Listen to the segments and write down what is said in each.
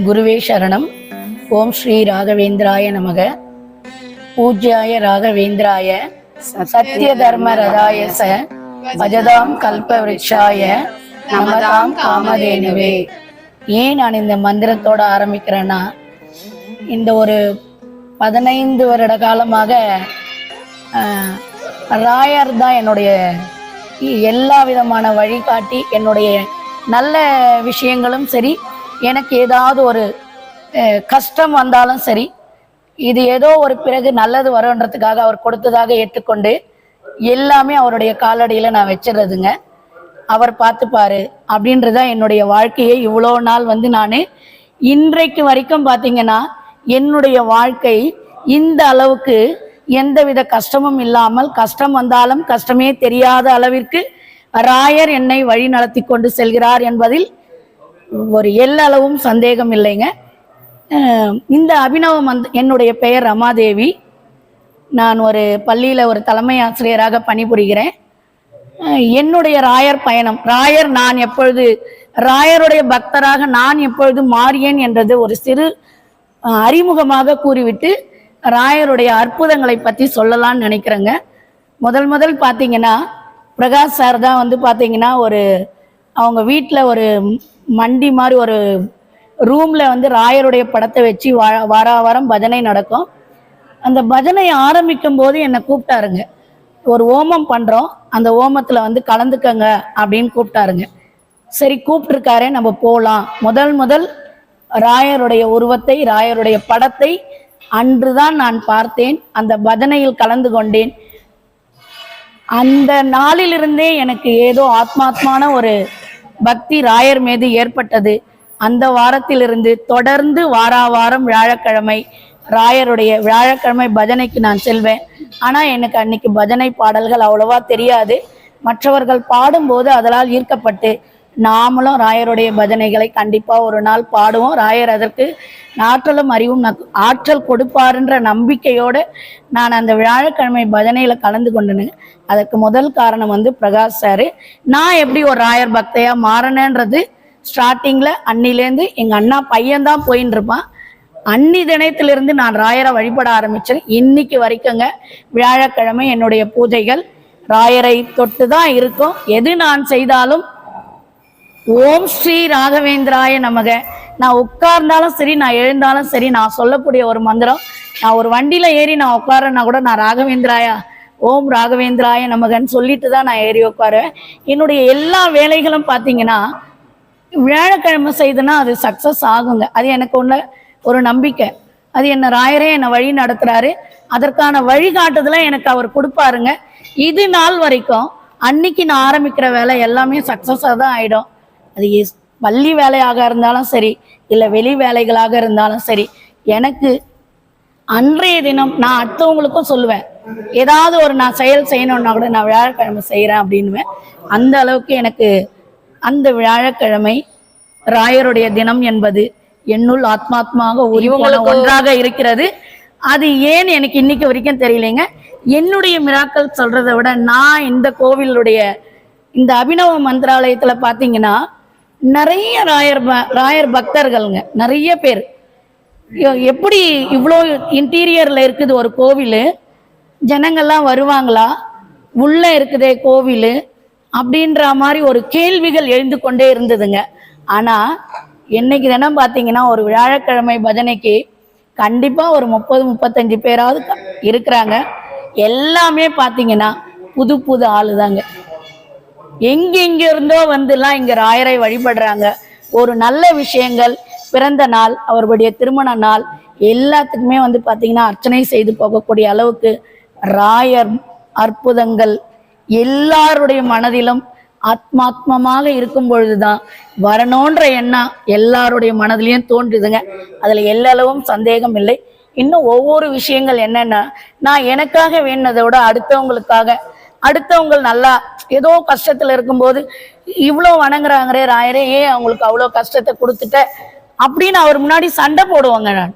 குருவே சரணம். ஓம் ஸ்ரீ ராகவேந்திராய நமக. பூஜ்யாய ராகவேந்திராய சத்ய தர்ம ரதாய ச பஜதாம் கல்ப விருட்சாய நமதாம் காமதேனுவே. ஏன் நான் இந்த மந்திரத்தோட ஆரம்பிக்கிறேன்னா, இந்த ஒரு 15 வருட காலமாக ராயர் தான் என்னுடைய எல்லா விதமான வழிகாட்டி. என்னுடைய நல்ல விஷயங்களும் சரி, எனக்கு ஏதாவது ஒரு கஷ்டம் வந்தாலும் சரி, இது ஏதோ ஒரு பிறகு நல்லது வரும்ன்றதுக்காக அவர் கொடுத்ததாக ஏற்றுக்கொண்டு எல்லாமே அவருடைய காலடியில் நான் வச்சிடுறதுங்க. அவர் பார்த்துப்பாரு அப்படின்றதான் என்னுடைய வாழ்க்கையை இவ்வளோ நாள் நான் இன்றைக்கு வரைக்கும் பார்த்தீங்கன்னா, என்னுடைய வாழ்க்கை இந்த அளவுக்கு எந்தவித கஷ்டமும் இல்லாமல், கஷ்டம் வந்தாலும் கஷ்டமே தெரியாத அளவிற்கு ராயர் என்னை வழி நடத்தி கொண்டு செல்கிறார் என்பதில் ஒரு எல்லளவும் சந்தேகம் இல்லைங்க. இந்த அபினவம் என்னுடைய பெயர் ரமாதேவி. நான் ஒரு பள்ளியில் ஒரு தலைமை ஆசிரியராக பணிபுரிகிறேன். என்னுடைய ராயர் பயணம், நான் எப்பொழுது ராயருடைய பக்தராக நான் எப்பொழுது மாறியேன் என்றது ஒரு சிறு அறிமுகமாக கூறிவிட்டு ராயருடைய அற்புதங்களை பற்றி சொல்லலான்னு நினைக்கிறேங்க. முதல் பார்த்தீங்கன்னா, பிரகாஷ் சார் தான் பார்த்தீங்கன்னா, அவங்க வீட்டில் ஒரு மண்டி மாதிரி ஒரு ரூமில் ராயருடைய படத்தை வச்சு வாரம் பஜனை நடக்கும். அந்த பஜனை ஆரம்பிக்கும் போது என்னை கூப்பிட்டாருங்க. ஒரு ஓமம் பண்ணுறோம், அந்த ஓமத்தில் கலந்துக்கங்க அப்படின்னு கூப்பிட்டாருங்க. சரி, கூப்பிட்டுருக்காரே, நம்ம போகலாம். முதல் ராயருடைய உருவத்தை, ராயருடைய படத்தை அன்றுதான் நான் பார்த்தேன். அந்த பஜனையில் கலந்து கொண்டேன். அந்த நாளிலிருந்தே எனக்கு ஏதோ ஆத்மாத்மான ஒரு பக்தி ராயர் மீது ஏற்பட்டது. அந்த வாரத்திலிருந்து தொடர்ந்து வாரம் வியாழக்கிழமை ராயருடைய வியாழக்கிழமை பஜனைக்கு நான் செல்வேன். ஆனால் எனக்கு அன்னைக்கு பஜனை பாடல்கள் அவ்வளவா தெரியாது. மற்றவர்கள் பாடும்போது அதனால் ஈர்க்கப்பட்டு நாமளும் ராயருடைய பஜனைகளை கண்டிப்பாக ஒரு நாள் பாடுவோம். ராயர் அதற்கு ஆற்றலும் அறிவும் ஆற்றல் கொடுப்பாருன்ற நம்பிக்கையோடு நான் அந்த வியாழக்கிழமை பஜனையில் கலந்து கொண்டேனுங்க. அதற்கு முதல் காரணம் பிரகாஷ் சார். நான் எப்படி ஒரு ராயர் பக்தையாக மாறினேன்றது ஸ்டார்டிங்கில் அன்னிலேருந்து எங்கள் அண்ணா பையன்தான் போயின்னு இருப்பான். அன்னி தினத்திலிருந்து நான் ராயரை வழிபட ஆரம்பித்தேன். இன்னைக்கு வரைக்குங்க வியாழக்கிழமை என்னுடைய பூஜைகள் ராயரை தொட்டு தான் இருக்கும். எது நான் செய்தாலும் ஓம் ஸ்ரீ ராகவேந்திராய நமக. நான் உட்கார்ந்தாலும் சரி, நான் எழுந்தாலும் சரி, நான் சொல்லக்கூடிய ஒரு மந்திரம். நான் ஒரு வண்டியில் ஏறி நான் உட்காரன்னா கூட நான் ராகவேந்திராயா, ஓம் ராகவேந்திராய நமகன்னு சொல்லிட்டு தான் நான் ஏறி உட்காருவேன். என்னுடைய எல்லா வேலைகளும் பார்த்தீங்கன்னா வியாழக்கிழமை செய்துன்னா அது சக்ஸஸ் ஆகுங்க. அது எனக்கு ஒரு நம்பிக்கை. அது என்ன ராயரே என்னை வழி நடத்துகிறாரு. அதற்கான வழிகாட்டுதலை எனக்கு அவர் கொடுப்பாருங்க. இது நாள் வரைக்கும் அன்னைக்கு நான் ஆரம்பிக்கிற வேலை எல்லாமே சக்ஸஸாக தான் ஆகிடும். அது பள்ளி வேலையாக இருந்தாலும் சரி, இல்லை வெளி வேலைகளாக இருந்தாலும் சரி, எனக்கு அன்றைய தினம் நான் அடுத்தவங்களுக்கும் சொல்லுவேன். ஏதாவது ஒரு நான் செயல் செய்யணும்னா கூட நான் வியாழக்கிழமை செய்கிறேன் அப்படின்னுவேன். அந்த அளவுக்கு எனக்கு அந்த வியாழக்கிழமை ராயருடைய தினம் என்பது என்னுள் ஆத்மாத்மாக ஒன்றாக இருக்கிறது. அது ஏன் எனக்கு இன்னைக்கு வரைக்கும் தெரியலைங்க. என்னுடைய மிராக்கள் சொல்றதை விட நான் இந்த கோவிலுடைய இந்த அபினவ மந்திராலயத்தில் பார்த்தீங்கன்னா நிறைய ராயர் பக்தர்கள்ங்க, நிறைய பேர். எப்படி இவ்வளோ இன்டீரியரில் இருக்குது ஒரு கோவில், ஜனங்கள்லாம் வருவாங்களா, உள்ளே இருக்குதே கோவில் அப்படின்ற மாதிரி ஒரு கேள்விகள் எழுந்து கொண்டே இருந்ததுங்க. ஆனால் என்னைக்கு தினம் பார்த்தீங்கன்னா ஒரு வியாழக்கிழமை பஜனைக்கு கண்டிப்பாக ஒரு 30-35 பேராவது இருக்கிறாங்க. எல்லாமே பார்த்தீங்கன்னா புது ஆளு தாங்க. எங்கெங்க இருந்தோ வந்துலாம் இங்கே ராயரை வழிபடுறாங்க. ஒரு நல்ல விஷயங்கள், பிறந்த நாள், அவருடைய திருமண நாள், எல்லாத்துக்குமே பார்த்தீங்கன்னா அர்ச்சனை செய்து போகக்கூடிய அளவுக்கு ராயர் அற்புதங்கள் எல்லாருடைய மனதிலும் ஆத்மாத்மமாக இருக்கும் பொழுதுதான் வரணுன்ற எண்ணம் எல்லாருடைய மனதிலையும் தோன்றுதுங்க. அதில் எல்லளவும் சந்தேகம் இல்லை. இன்னும் ஒவ்வொரு விஷயங்கள் என்னென்னா, நான் எனக்காக வேண்டதை விட அடுத்தவங்க நல்லா ஏதோ கஷ்டத்தில் இருக்கும்போது இவ்வளோ வணங்குறாங்களே ராயரே, ஏன் அவங்களுக்கு அவ்வளோ கஷ்டத்தை கொடுத்துட்ட அப்படின்னு அவர் முன்னாடி சண்டை போடுவாங்க. நான்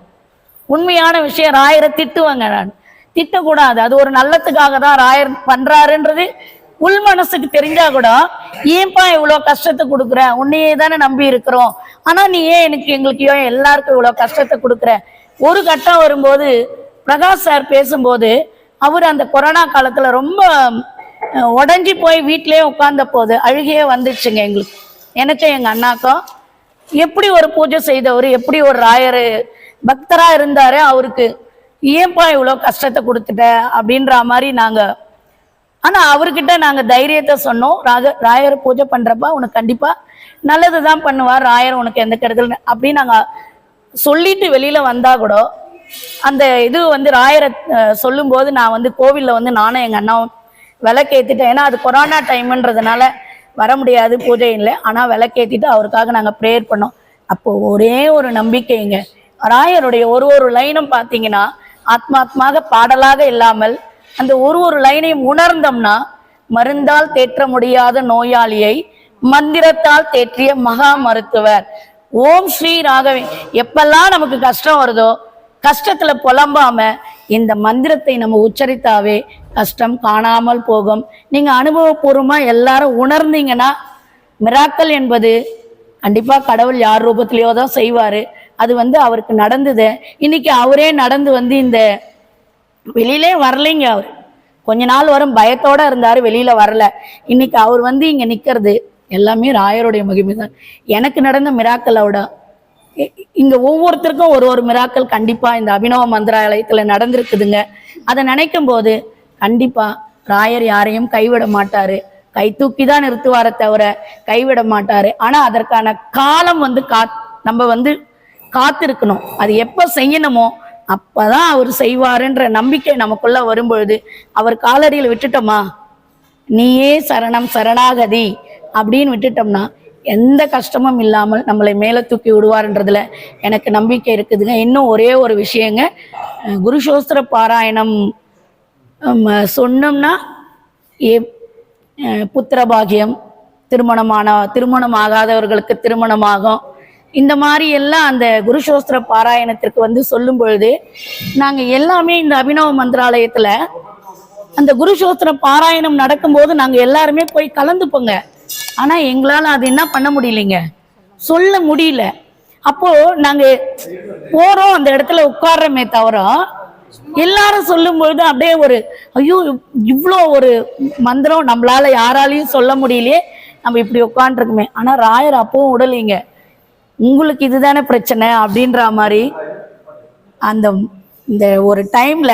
உண்மையான விஷயம், ராயரை திட்டுவாங்க. நான் திட்டக்கூடாது. அது ஒரு நல்லத்துக்காக தான் ராயர் பண்ணுறாருன்றது உள் மனசுக்கு தெரிஞ்சா கூட ஏன்பா இவ்வளோ கஷ்டத்தை கொடுக்குற, உன்னையே தானே நம்பி இருக்கிறோம், ஆனா நீ ஏன் எங்களுக்கு ஏன் எல்லாருக்கும் இவ்வளோ கஷ்டத்தை கொடுக்குற. ஒரு கட்டம் வரும்போது பிரகாஷ் சார் பேசும்போது அவர் அந்த கொரோனா காலத்துல ரொம்ப உடஞ்சி போய் வீட்டிலே உட்கார்ந்த போது அழுகையே வந்துச்சுங்க எங்களுக்கு, எனக்கும் எங்க அண்ணாக்கும். எப்படி ஒரு பூஜை செய்தவர், எப்படி ஒரு ராயர் பக்தரா இருந்தாரு, அவருக்கு ஏன்பா இவ்வளோ கஷ்டத்தை கொடுத்துட்ட அப்படின்ற மாதிரி நாங்க. ஆனா அவர்கிட்ட நாங்க தைரியத்தை சொன்னோம், ராயர் பூஜை பண்றப்ப உனக்கு கண்டிப்பா நல்லதுதான் பண்ணுவார், ராயர் உனக்கு எந்த கெடுதல் அப்படின்னு நாங்க சொல்லிட்டு வெளியில வந்தா கூட அந்த இது வந்து ராயரை சொல்லும் போது நான் வந்து கோவில்ல வந்து நானும் எங்க அண்ணாவும் விளக்கேத்திட்டேன். ஏன்னா அது கொரோனா டைம்ன்றதுனால வர முடியாது, பூஜை இல்லை. ஆனா விளக்கேத்திட்டு அவருக்காக நாங்க ப்ரேயர் பண்ணோம். அப்போ ஒரே ஒரு நம்பிக்கைங்க, ராயருடைய ஒரு லைனும் பார்த்தீங்கன்னா ஆத்மாத்மாக பாடலாக இல்லாமல் அந்த ஒரு லைனையும் உணர்ந்தோம்னா, மருந்தால் தேற்ற முடியாத நோயாளியை மந்திரத்தால் தேற்றிய மகா மருத்துவர் ஓம் ஸ்ரீ ராகவே. எப்பெல்லாம் நமக்கு கஷ்டம் வருதோ கஷ்டத்துல புலம்பாம இந்த மந்திரத்தை நம்ம உச்சரித்தாவே கஷ்டம் காணாமல் போகும். நீங்க அனுபவபூர்வமா எல்லாரும் உணர்ந்தீங்கன்னா மிராக்கல் என்பது கண்டிப்பா கடவுள் யார் ரூபத்திலேயோ தான் செய்வாரு. அது வந்து அவருக்கு நடந்தது. இன்னைக்கு அவரே நடந்து வந்து இந்த வெளியிலே வரலைங்க. அவர் கொஞ்ச நாள் வரும் பயத்தோட இருந்தாரு, வெளியில வரல. இன்னைக்கு அவர் வந்து இங்க நிக்கிறது எல்லாமே ராயருடைய மகிமை தான். எனக்கு நடந்த மிராக்கலோட இங்க ஒவ்வொருத்தருக்கும் ஒரு மிராக்கல் கண்டிப்பா இந்த அபினவ மந்திராலயத்துல நடந்திருக்குதுங்க. அதை நினைக்கும் போது கண்டிப்பா ராயர் யாரையும் கைவிட மாட்டாரு, கை தூக்கி தான் நிறுத்துவார தவிர கைவிட மாட்டாரு. ஆனா அதற்கான காலம் வந்து நம்ம வந்து காத்திருக்கணும். அது எப்ப செய்யணுமோ அப்பதான் அவர் செய்வாருன்ற நம்பிக்கை நமக்குள்ள வரும்பொழுது அவர் காலடியில் விட்டுட்டோமா, நீயே சரணம் சரணாகதி அப்படின்னு விட்டுட்டோம்னா எந்த கஷ்டமும் இல்லாமல் நம்மளை மேலே தூக்கி விடுவார்ன்றதுல எனக்கு நம்பிக்கை இருக்குதுங்க. இன்னும் ஒரே ஒரு விஷயங்க, குருசோஸ்திர பாராயணம் சொன்னோம்னா புத்திர பாகியம், திருமணம் ஆகாதவர்களுக்கு திருமணமாகும். இந்த மாதிரி எல்லாம் அந்த குருசோஸ்திர பாராயணத்திற்கு வந்து சொல்லும் பொழுது நாங்கள் எல்லாமே இந்த அபினவ மந்திராலயத்தில் அந்த குருசோஸ்திர பாராயணம் நடக்கும்போது நாங்கள் எல்லாருமே போய் கலந்துப்போங்க. ஆனா எங்களால அது என்ன பண்ண முடியலைங்க, சொல்ல முடியல. அப்போ நாங்க போறோம், அந்த இடத்துல உட்கார்றமே தவிர எல்லாரும் சொல்லும் பொழுது அப்படியே ஒரு ஐயோ இவ்வளோ ஒரு மந்திரம் நம்மளால யாராலையும் சொல்ல முடியலையே, நம்ம இப்படி உட்காந்துருக்குமே. ஆனா ராயர் அப்பவும் விடலைங்க, உங்களுக்கு இதுதானே பிரச்சனை அப்படின்ற மாதிரி. அந்த இந்த ஒரு டைம்ல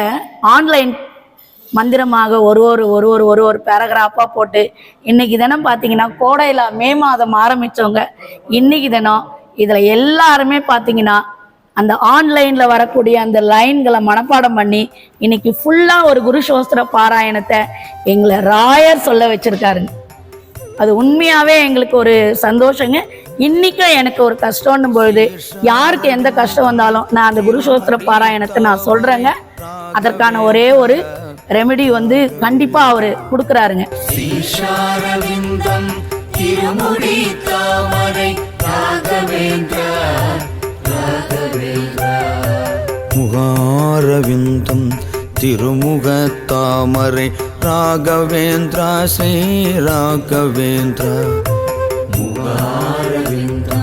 ஆன்லைன் மந்திரமாக ஒரு பேராகிராஃபாக போட்டு இன்னைக்கு தினம் பார்த்தீங்கன்னா கோடையில் மே மாதம் ஆரம்பித்தவங்க இன்னைக்கு தினம் இதில் எல்லாருமே பார்த்தீங்கன்னா அந்த ஆன்லைனில் வரக்கூடிய அந்த லைன்களை மனப்பாடம் பண்ணி இன்னைக்கு ஃபுல்லாக ஒரு குருசோஸ்திர பாராயணத்தை எங்களை ராயர் சொல்ல வச்சிருக்காருங்க. அது உண்மையாகவே எங்களுக்கு ஒரு சந்தோஷங்க. இன்னைக்கும் எனக்கு ஒரு கஷ்டம்னும் பொழுது யாருக்கு எந்த கஷ்டம் வந்தாலும் நான் அந்த குருசோஸ்திர பாராயணத்தை நான் சொல்கிறேங்க. அதற்கான ஒரே ஒரு ரெமெடி வந்து கண்டிப்பா அவரு கொடுக்கறாருங்க. முகாரவிந்தம் திருமுக தாமரை ராகவேந்திரா ஸ்ரீ ராகவேந்திரா. முகாரவிந்தம்